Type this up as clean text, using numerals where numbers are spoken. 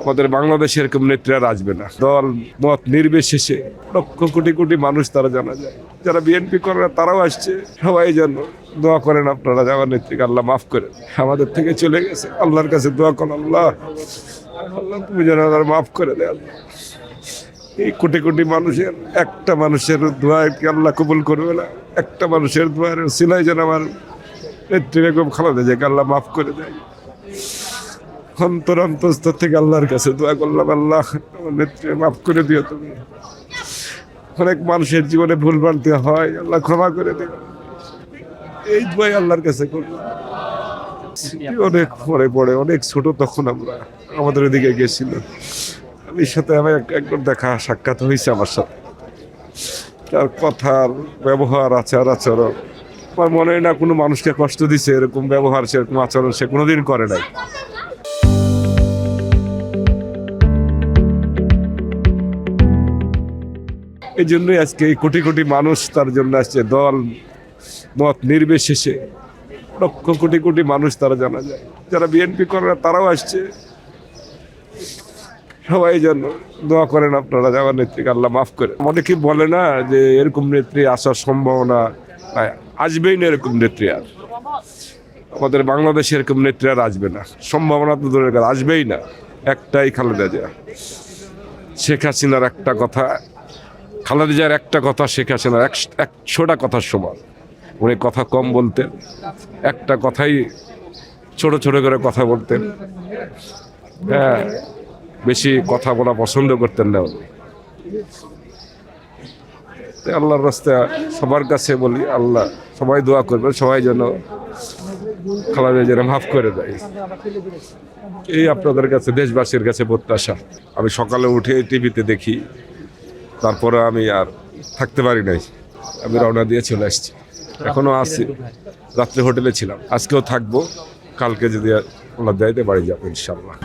আমাদের বাংলাদেশে এরকম নেত্রী আর আসবে না। দল মত নির্বিশেষে লক্ষ কোটি কোটি মানুষ তারা জানা যায়, যারা বিএনপি করে না তারাও আসছে। সবাই যেন দোয়া করেন আপনারা, আমার নেত্রীকে আল্লাহ মাফ করেন, আমাদের থেকে চলে গেছে। আল্লাহর কাছে দোয়া করেন, আল্লাহ আল্লাহ তুমি যেন মাফ করে দেয়। এই কোটি কোটি মানুষের একটা মানুষের দোয়া কি আল্লাহ কবুল করবে না? একটা মানুষের দোয়ার সিলাই যেন আমার নেত্রী বেগম খালেদা জিয়াকে আল্লাহ মাফ করে দেয়। অন্তরস্থল থেকে আল্লাহর কাছে দোয়া করলাম, আল্লাহ আমার নেত্রী মাফ করে দিও তুমি। অনেক মানুষের জীবনে ভুল ভ্রান্তি হয়, আল্লাহ ক্ষমা করে দিও, এই দোয়াই আল্লাহর কাছে করলাম। অনেক পরে পরে অনেক ছোট তখন আমরা আমাদের ওদিকে গেছিল, আমি সাথে আমার একবার দেখা সাক্ষাৎ হয়েছে আমার সাথে। তার কথার ব্যবহার আচার আচরণ আমার মনে হয় না কোনো মানুষকে কষ্ট দিছে, এরকম ব্যবহার সেরকম আচরণ সে কোনোদিন করে নাই। এই জন্যই আজকে এই কোটি কোটি মানুষ তার জন্য আসছে, দল মত নির্বিশেষে লক্ষ কোটি কোটি মানুষ তারা জানা যায়, যারা বিএনপি করে না তারাও আসছে। সবাই যেন দোয়া করেন আপনারা, আমার নেত্রীকে আল্লাহ মাফ করে। অনেকে বলে না যে এরকম নেত্রী আসার সম্ভাবনা আসবেই না, এরকম নেত্রী আর আমাদের বাংলাদেশে এরকম নেত্রী আর আসবে না, সম্ভাবনা তো দূরের কথা, আসবেই না। একটাই খালেদা জিয়া। শেখ হাসিনার একটা কথা, খালেদা জিয়ার একটা কথা শেখ হাসিনার 100টা কথার সমান। উনি কথা কম বলতেন, একটা কথাই ছোট ছোট করে কথা বলতেন। হ্যাঁ, বেশি কথা বলা পছন্দ করতেন না উনি। আল্লাহর রাস্তায় সবার কাছে বলি, আল্লাহ সবাই দোয়া করবেন, সবাই যেন খালেদা জিয়াকে মাফ করে দেয়, এই আপনাদের কাছে দেশবাসীর কাছে প্রত্যাশা। আমি সকালে উঠে টিভিতে দেখি, তারপরে আমি আর থাকতে পারি নাই, আমি রওনা দিয়ে চলে আসছি। এখনো আছি, রাত্রে হোটেলে ছিলাম, আজকেও থাকবো, কালকে যদি আল্লাহ দেয় বাড়ি যাবো ইনশাল্লাহ।